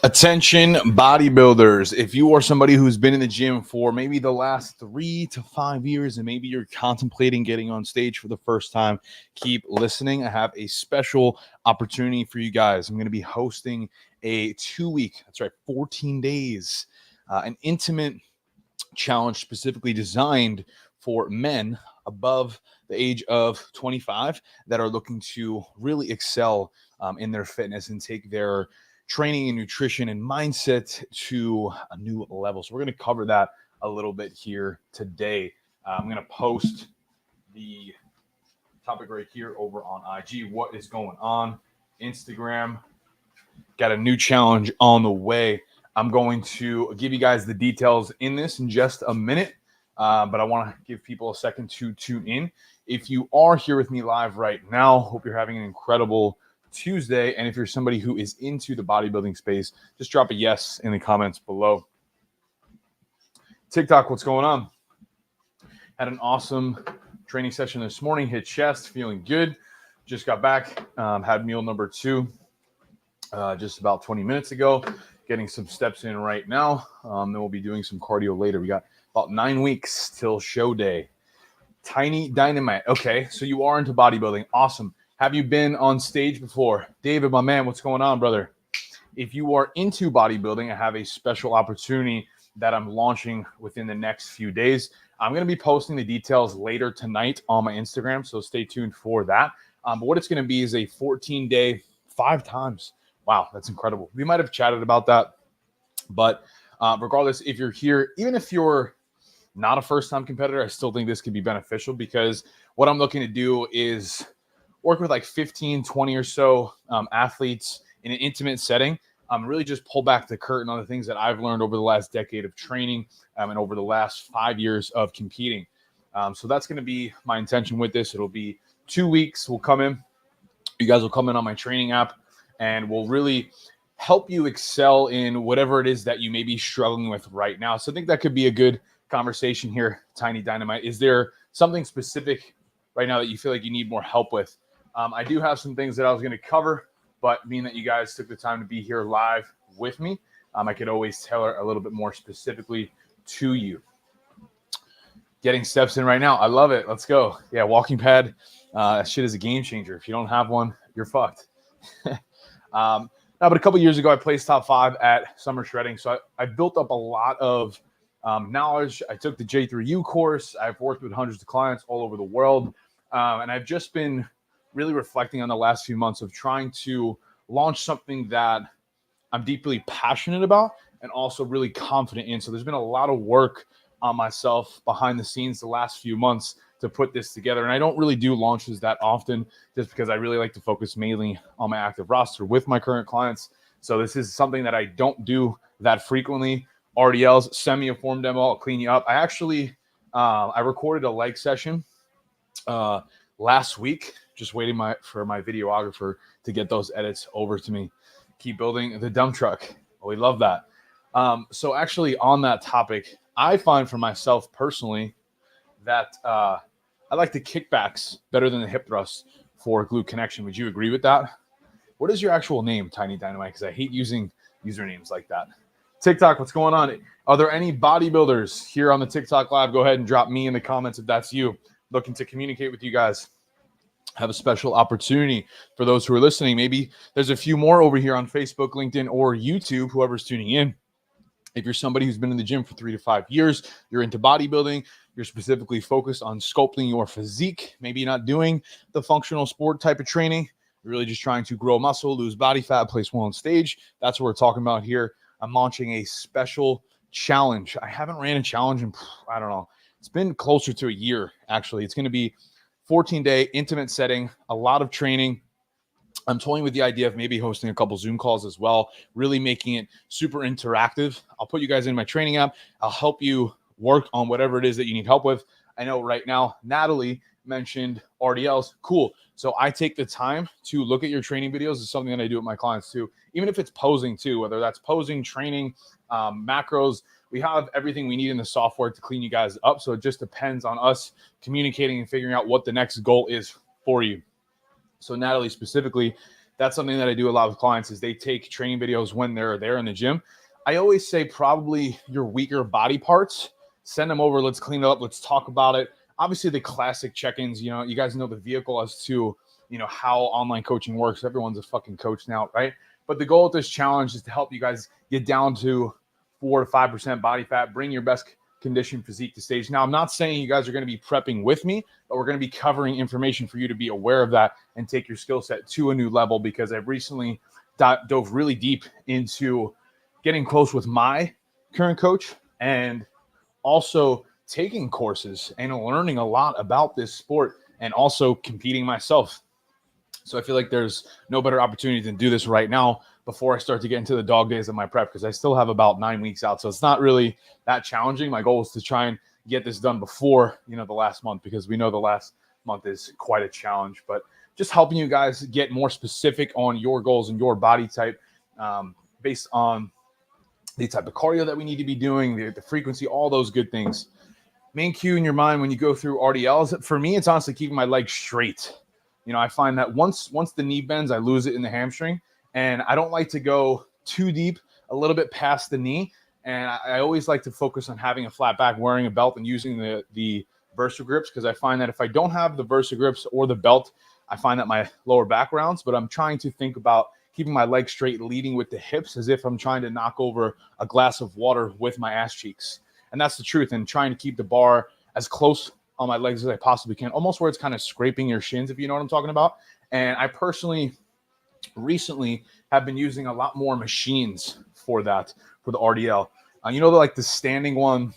Attention bodybuilders, if you are somebody who's been in the gym for maybe the last 3 to 5 years and maybe you're contemplating getting on stage for the first time, keep listening. I have a special opportunity for you guys. I'm going to be hosting a 2-week, that's right, 14 days, an intimate challenge specifically designed for men above the age of 25 that are looking to really excel in their fitness and take their training and nutrition and mindset to a new level. So we're going to cover that a little bit here today. I'm going to post the topic right here over on IG. What is going on? Instagram. Got a new challenge on the way. I'm going to give you guys the details in this in just a minute, but I want to give people a second to tune in. If you are here with me live right now, hope you're having an incredible Tuesday. And if you're somebody who is into the bodybuilding space, just drop a yes in the comments below. TikTok, what's going on? Had an awesome training session this morning, hit chest, feeling good. Just got back, had meal number 2 just about 20 minutes ago, getting some steps in right now. Then we'll be doing some cardio later. We got about 9 weeks till show day. Tiny Dynamite. Okay, so you are into bodybuilding. Awesome. Have you been on stage before? David, my man, what's going on, brother? If you are into bodybuilding, I have a special opportunity that I'm launching within the next few days. I'm going to be posting the details later tonight on my Instagram, so stay tuned for that. But what it's going to be is a 14-day, 5 times. Wow, that's incredible. We might have chatted about that, but regardless, if you're here, even if you're not a first-time competitor, I still think this could be beneficial because what I'm looking to do is work with like 15, 20 or so athletes in an intimate setting. Really just pull back the curtain on the things that I've learned over the last decade of training and over the last 5 years of competing. So that's going to be my intention with this. It'll be 2 weeks. We'll come in. You guys will come in on my training app and we'll really help you excel in whatever it is that you may be struggling with right now. So I think that could be a good conversation here, Tiny Dynamite. Is there something specific right now that you feel like you need more help with? I do have some things that I was going to cover, but being that you guys took the time to be here live with me, I could always tailor a little bit more specifically to you. Getting steps in right now. I love it. Let's go. Yeah, walking pad. That shit is a game changer. If you don't have one, you're fucked. But a couple years ago, I placed top 5 at Summer Shredding. So I built up a lot of knowledge. I took the J3U course. I've worked with hundreds of clients all over the world. And I've just been really reflecting on the last few months of trying to launch something that I'm deeply passionate about and also really confident in. So there's been a lot of work on myself behind the scenes the last few months to put this together. And I don't really do launches that often just because I really like to focus mainly on my active roster with my current clients. So this is something that I don't do that frequently. RDLs, send me a form demo, I'll clean you up. I actually, I recorded a leg session last week, just waiting for my videographer to get those edits over to me. Keep building the dump truck. Oh, we love that. So actually on that topic, I find for myself personally that I like the kickbacks better than the hip thrusts for glute connection. Would you agree with that? What is your actual name, Tiny Dynamite? Because I hate using usernames like that. TikTok, what's going on? Are there any bodybuilders here on the TikTok live? Go ahead and drop me in the comments if that's you. Looking to communicate with you guys. Have a special opportunity for those who are listening. Maybe there's a few more over here on Facebook, LinkedIn, or YouTube, whoever's tuning in. If you're somebody who's been in the gym for 3 to 5 years, you're into bodybuilding, you're specifically focused on sculpting your physique, maybe you're not doing the functional sport type of training, you're really just trying to grow muscle, lose body fat, place well on stage. That's what we're talking about here. I'm launching a special challenge. I haven't ran a challenge in, I don't know, it's been closer to a year, actually. It's going to be 14-day intimate setting, a lot of training. I'm toying with the idea of maybe hosting a couple Zoom calls as well, really making it super interactive. I'll put you guys in my training app. I'll help you work on whatever it is that you need help with. I know right now, Natalie mentioned RDLs. Cool. So I take the time to look at your training videos. It's something that I do with my clients too, even if it's posing too, whether that's posing, training, macros. We have everything we need in the software to clean you guys up. So it just depends on us communicating and figuring out what the next goal is for you. So Natalie specifically that's something that I do a lot with clients is they take training videos when they're there in the gym. I always say probably your weaker body parts, send them over. Let's clean it up. Let's talk about it. Obviously the classic check-ins, you guys know the vehicle as to, how online coaching works. Everyone's a fucking coach now, right? But the goal of this challenge is to help you guys get down to 4 to 5% body fat, bring your best condition physique to stage. Now, I'm not saying you guys are going to be prepping with me, but we're going to be covering information for you to be aware of that and take your skill set to a new level, because I've recently dove really deep into getting close with my current coach and also taking courses and learning a lot about this sport and also competing myself. So I feel like there's no better opportunity than do this right now before I start to get into the dog days of my prep, because I still have about 9 weeks out. So it's not really that challenging. My goal is to try and get this done before, the last month, because we know the last month is quite a challenge. But just helping you guys get more specific on your goals and your body type based on the type of cardio that we need to be doing, the frequency, all those good things. Main cue in your mind when you go through RDLs, for me, it's honestly keeping my legs straight. I find that once the knee bends, I lose it in the hamstring, and I don't like to go too deep, a little bit past the knee. And I always like to focus on having a flat back, wearing a belt, and using the Versa grips, because I find that if I don't have the Versa grips or the belt, I find that my lower back rounds. But I'm trying to think about keeping my legs straight, leading with the hips, as if I'm trying to knock over a glass of water with my ass cheeks. And that's the truth. And trying to keep the bar as close on my legs as I possibly can, almost where it's kind of scraping your shins, if you know what I'm talking about. And I personally recently have been using a lot more machines for that, for the RDL. Like the standing one,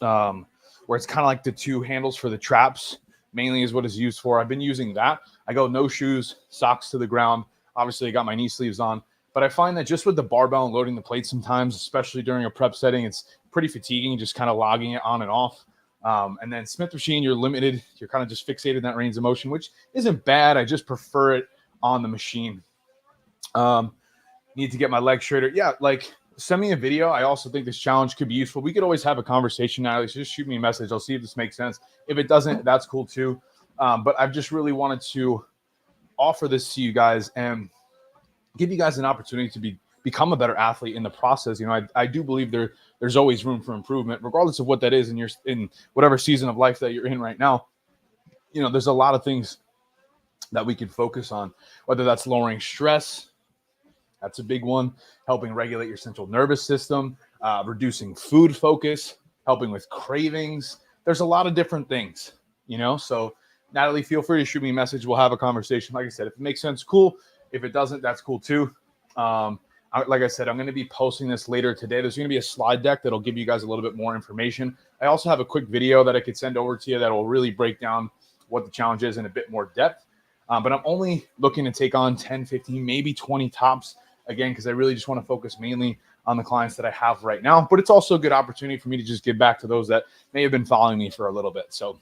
where it's kind of like the two handles for the traps, mainly is what it's used for. I've been using that. I go no shoes, socks to the ground. Obviously, I got my knee sleeves on. But I find that just with the barbell and loading the plate sometimes, especially during a prep setting, it's pretty fatiguing, just kind of logging it on and off. And then Smith machine, you're limited. You're kind of just fixated in that range of motion, which isn't bad. I just prefer it on the machine. Need to get my legs straighter. Yeah, like send me a video. I also think this challenge could be useful. We could always have a conversation now. Just shoot me a message. I'll see if this makes sense. If it doesn't, that's cool too. But I've just really wanted to offer this to you guys and give you guys an opportunity to become a better athlete in the process. I do believe there's always room for improvement, regardless of what that is in whatever season of life that you're in right now. There's a lot of things that we can focus on, whether that's lowering stress. That's a big one. Helping regulate your central nervous system, reducing food focus, helping with cravings. There's a lot of different things, So Natalie, feel free to shoot me a message. We'll have a conversation. Like I said, if it makes sense, cool. If it doesn't, that's cool too. Like I said, I'm going to be posting this later today. There's going to be a slide deck that'll give you guys a little bit more information. I also have a quick video that I could send over to you that will really break down what the challenge is in a bit more depth. But I'm only looking to take on 10, 15, maybe 20 tops, again, because I really just want to focus mainly on the clients that I have right now. But it's also a good opportunity for me to just give back to those that may have been following me for a little bit. So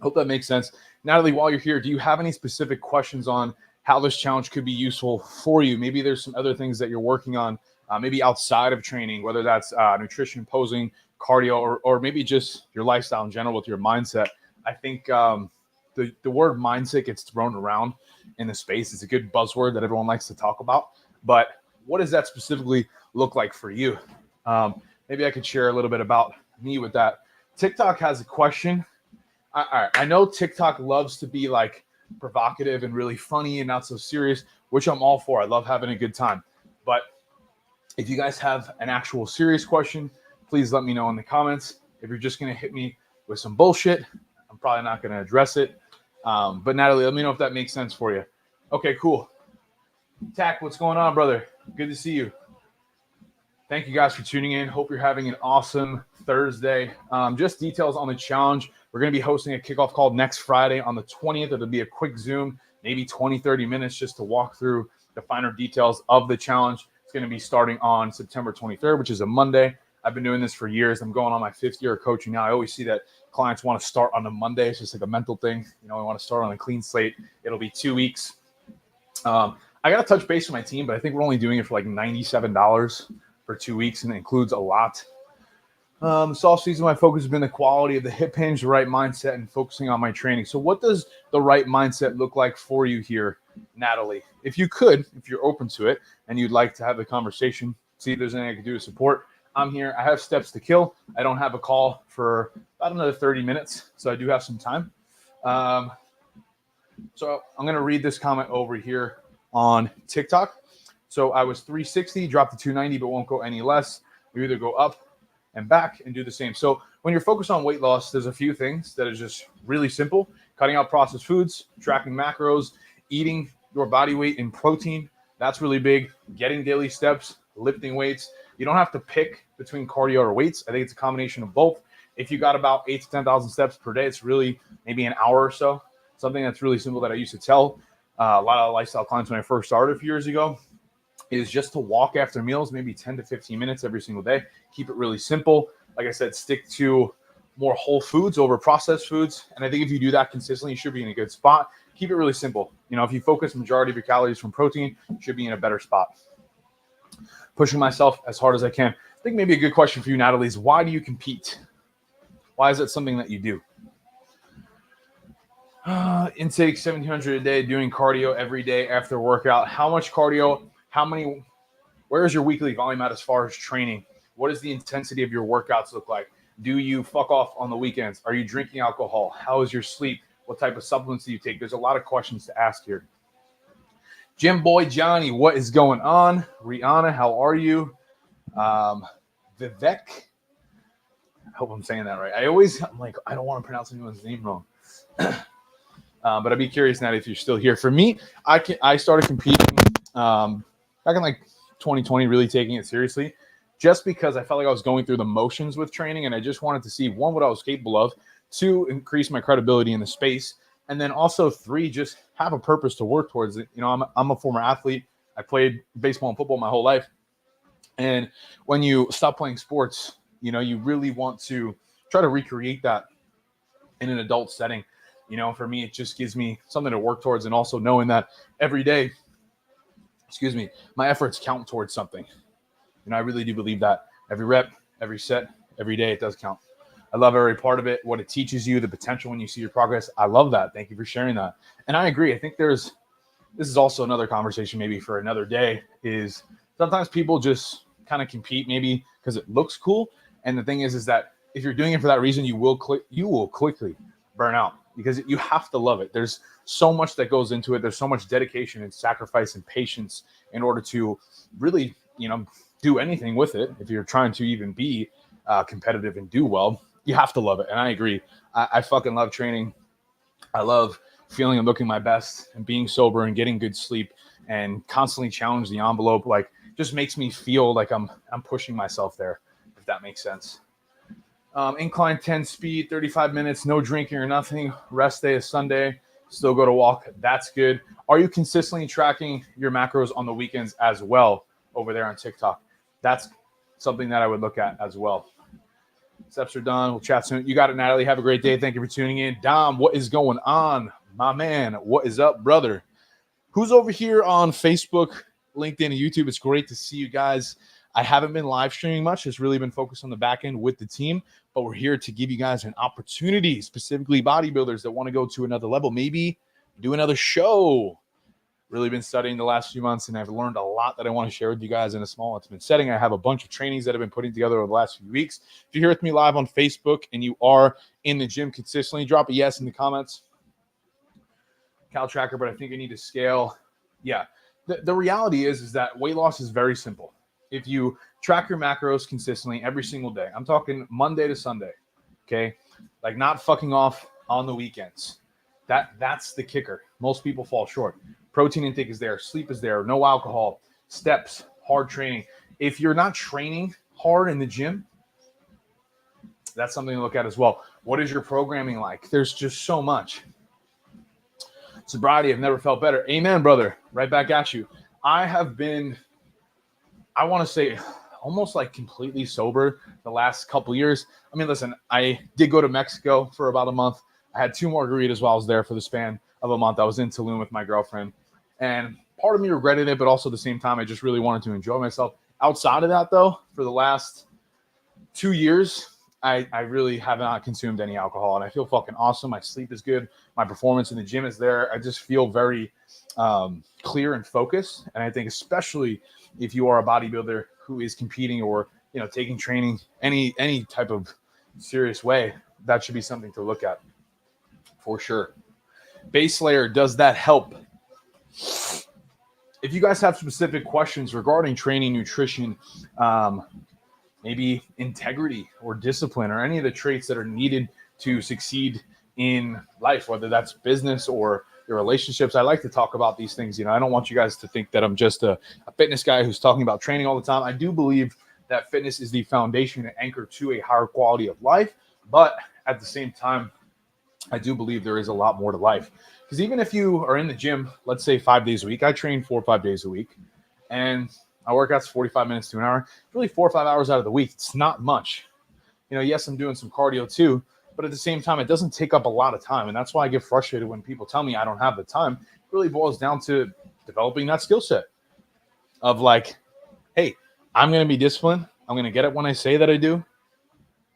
hope that makes sense. Natalie, while you're here, do you have any specific questions on how this challenge could be useful for you? Maybe there's some other things that you're working on, maybe outside of training, whether that's nutrition, posing, cardio, or maybe just your lifestyle in general with your mindset. I think the word mindset gets thrown around in the space. It's a good buzzword that everyone likes to talk about. But what does that specifically look like for you? Maybe I could share a little bit about me with that. TikTok has a question. I know TikTok loves to be like provocative and really funny and not so serious, which I'm all for. I love having a good time. But if you guys have an actual serious question, please let me know in the comments. If you're just going to hit me with some bullshit, I'm probably not going to address it. But Natalie, let me know if that makes sense for you. Okay, cool. Tack, what's going on, brother? Good to see you. Thank you guys for tuning in. Hope you're having an awesome Thursday. Just details on the challenge. We're going to be hosting a kickoff call next Friday on the 20th. It'll be a quick Zoom, maybe 20, 30 minutes just to walk through the finer details of the challenge. It's going to be starting on September 23rd, which is a Monday. I've been doing this for years. I'm going on my 5th year of coaching now. I always see that clients want to start on a Monday. It's just like a mental thing. I want to start on a clean slate. It'll be 2 weeks. I got to touch base with my team, but I think we're only doing it for like $97 for 2 weeks, and it includes a lot. This off-season, my focus has been the quality of the hip hinge, the right mindset, and focusing on my training. So what does the right mindset look like for you here? Natalie. If you could, if you're open to it and you'd like to have the conversation, see if there's anything I can do to support, I'm here. I have steps to kill. I don't have a call for about another 30 minutes, so I do have some time. So I'm going to read this comment over here on TikTok. So I was 360, dropped to 290, but won't go any less. We either go up and back and do the same. So when you're focused on weight loss, there's a few things that are just really simple. Cutting out processed foods, tracking macros, eating your body weight in protein. That's really big. Getting daily steps, lifting weights. You don't have to pick between cardio or weights. I think it's a combination of both. If you got about 8,000 to 10,000 steps per day, it's really maybe an hour or so. Something that's really simple that I used to tell a lot of lifestyle clients when I first started a few years ago is just to walk after meals, maybe 10 to 15 minutes every single day. Keep it really simple. Like I said, stick to more whole foods over processed foods. And I think if you do that consistently, you should be in a good spot. Keep it really simple. You know, if you focus majority of your calories from protein, you should be in a better spot. Pushing myself as hard as I can. I think maybe a good question for you, Natalie, is why do you compete? Why is it something that you do? Intake 1,700 a day, doing cardio every day after workout. How much cardio? Where is your weekly volume at as far as training? What does the intensity of your workouts look like? Do you fuck off on the weekends? Are you drinking alcohol? How is your sleep? What type of supplements do you take? There's a lot of questions to ask here. Jim Boy Johnny, what is going on? Rihanna, how are you? Vivek, I hope I'm saying that right. I'm like, I don't want to pronounce anyone's name wrong. But I'd be curious, Natalie, if you're still here. For me, I started competing back in like 2020, really taking it seriously, just because I felt like I was going through the motions with training, and I just wanted to see, one, what I was capable of, two, increase my credibility in the space, and then also three, just have a purpose to work towards it. You know, I'm a former athlete. I played baseball and football my whole life, and when you stop playing sports, you know, you really want to try to recreate that in an adult setting. You know, for me, it just gives me something to work towards, and also knowing that every day, my efforts count towards something. And I really do believe that every rep, every set, every day, it does count. I love every part of it, what it teaches you, the potential when you see your progress. I love that. Thank you for sharing that. And I agree. I think this is also another conversation maybe for another day, is sometimes people just kind of compete maybe because it looks cool. And the thing is that if you're doing it for that reason, you will quickly burn out, because you have to love it. There's so much that goes into it. There's so much dedication and sacrifice and patience in order to really, you know, do anything with it. If you're trying to even be competitive and do well, you have to love it. And I agree. I fucking love training. I love feeling and looking my best and being sober and getting good sleep and constantly challenge the envelope. Like, just makes me feel like I'm pushing myself there, if that makes sense. Incline 10 speed, 35 minutes, no drinking or nothing. Rest day is Sunday. Still go to walk. That's good. Are you consistently tracking your macros on the weekends as well over there on TikTok? That's something that I would look at as well. Steps are done. We'll chat soon. You got it, Natalie. Have a great day. Thank you for tuning in. Dom, what is going on? My man, what is up, brother? Who's over here on Facebook, LinkedIn, and YouTube? It's great to see you guys. I haven't been live streaming much. It's really been focused on the back end with the team, but we're here to give you guys an opportunity, specifically bodybuilders that want to go to another level, maybe do another show. Really been studying the last few months, and I've learned a lot that I want to share with you guys in a small, intimate setting. I have a bunch of trainings that I've been putting together over the last few weeks. If you're here with me live on Facebook and you are in the gym consistently, drop a yes in the comments. Cal tracker, but I think I need to scale. Yeah. The reality is that weight loss is very simple. If you track your macros consistently every single day, I'm talking Monday to Sunday, okay? Like, not fucking off on the weekends. That's the kicker. Most people fall short. Protein intake is there. Sleep is there. No alcohol. Steps. Hard training. If you're not training hard in the gym, that's something to look at as well. What is your programming like? There's just so much. Sobriety, I've never felt better. Amen, brother. Right back at you. I have been, I want to say, almost like completely sober the last couple years. I mean, listen, I did go to Mexico for about a month. I had 2 margaritas while I was there for the span of a month. I was in Tulum with my girlfriend. And part of me regretted it, but also at the same time, I just really wanted to enjoy myself. Outside of that, though, for the last 2 years, I really have not consumed any alcohol, and I feel fucking awesome. My sleep is good. My performance in the gym is there. I just feel very clear and focused. And I think especially if you are a bodybuilder who is competing or, taking training any type of serious way, that should be something to look at for sure. Base layer, does that help? If you guys have specific questions regarding training, nutrition, maybe integrity or discipline or any of the traits that are needed to succeed in life, whether that's business or your relationships, I like to talk about these things. I don't want you guys to think that I'm just a fitness guy who's talking about training all the time. I do believe that fitness is the foundation and anchor to a higher quality of life. But at the same time, I do believe there is a lot more to life. Because even if you are in the gym, let's say 5 days a week, I train 4 or 5 days a week, and my workout's 45 minutes to an hour, really 4 or 5 hours out of the week. It's not much. Yes, I'm doing some cardio too, but at the same time, it doesn't take up a lot of time. And that's why I get frustrated when people tell me I don't have the time. It really boils down to developing that skill set of like, hey, I'm going to be disciplined. I'm going to get it when I say that I do.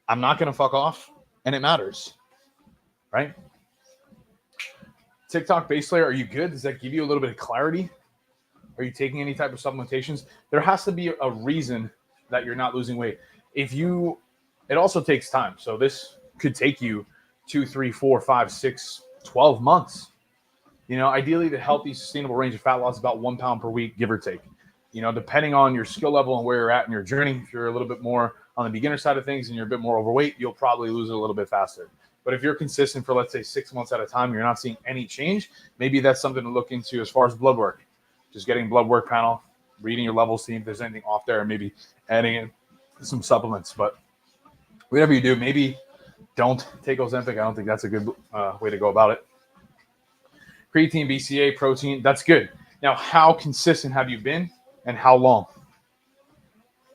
I'm not going to fuck off. And it matters, right? TikTok base layer, are you good? Does that give you a little bit of clarity? Are you taking any type of supplementations? There has to be a reason that you're not losing weight. It also takes time. So this could take you 2, 3, 4, 5, 6, 12 months. Ideally the healthy sustainable range of fat loss is about 1 pound per week, give or take. Depending on your skill level and where you're at in your journey, if you're a little bit more on the beginner side of things and you're a bit more overweight, you'll probably lose it a little bit faster. But if you're consistent for, let's say, 6 months at a time, you're not seeing any change, maybe that's something to look into as far as blood work. Just getting blood work panel, reading your levels, seeing if there's anything off there, and maybe adding in some supplements. But whatever you do, maybe don't take Ozempic. I don't think that's a good way to go about it. Creatine, BCA, protein, that's good. Now, how consistent have you been and how long?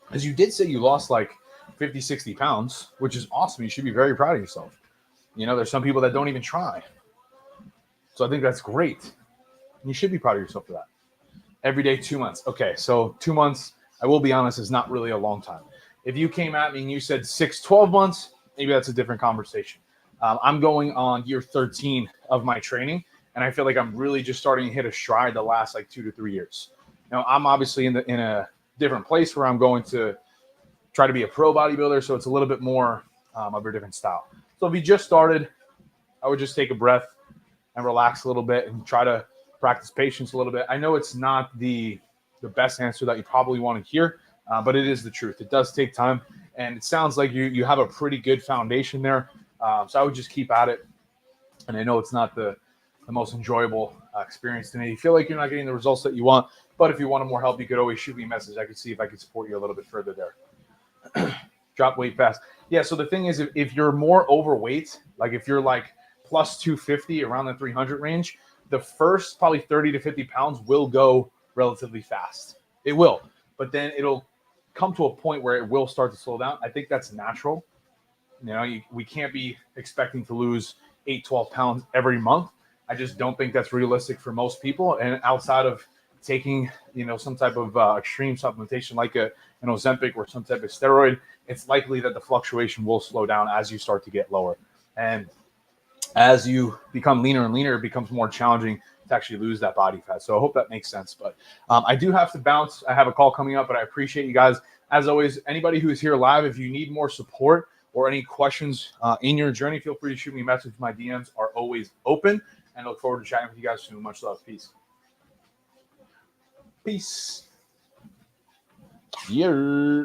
Because you did say you lost like 50, 60 pounds, which is awesome. You should be very proud of yourself. There's some people that don't even try. So I think that's great. You should be proud of yourself for that. Every day, 2 months. Okay, so 2 months, I will be honest, is not really a long time. If you came at me and you said 6, 12 months, maybe that's a different conversation. I'm going on year 13 of my training, and I feel like I'm really just starting to hit a stride the last like 2 to 3 years. Now, I'm obviously in a different place where I'm going to try to be a pro bodybuilder, so it's a little bit more of a different style. So if you just started, I would just take a breath and relax a little bit and try to practice patience a little bit. I know it's not the best answer that you probably want to hear, but it is the truth. It does take time, and it sounds like you have a pretty good foundation there. So I would just keep at it. And I know it's not the most enjoyable experience to me. You feel like you're not getting the results that you want, but if you wanted more help, you could always shoot me a message. I could see if I could support you a little bit further there. Drop weight fast. Yeah, so the thing is, if you're more overweight, like if you're like plus 250, around the 300 range, the first probably 30 to 50 pounds will go relatively fast. It will, but then it'll come to a point where it will start to slow down. I think that's natural. We can't be expecting to lose 8, 12 pounds every month. I just don't think that's realistic for most people. And outside of taking, some type of extreme supplementation like an Ozempic or some type of steroid, it's likely that the fluctuation will slow down as you start to get lower. And as you become leaner and leaner, it becomes more challenging to actually lose that body fat. So I hope that makes sense. But I do have to bounce. I have a call coming up, but I appreciate you guys. As always, anybody who's here live, if you need more support or any questions in your journey, feel free to shoot me a message. My DMs are always open, and I look forward to chatting with you guys soon. Much love. Peace. Peace. Yeah.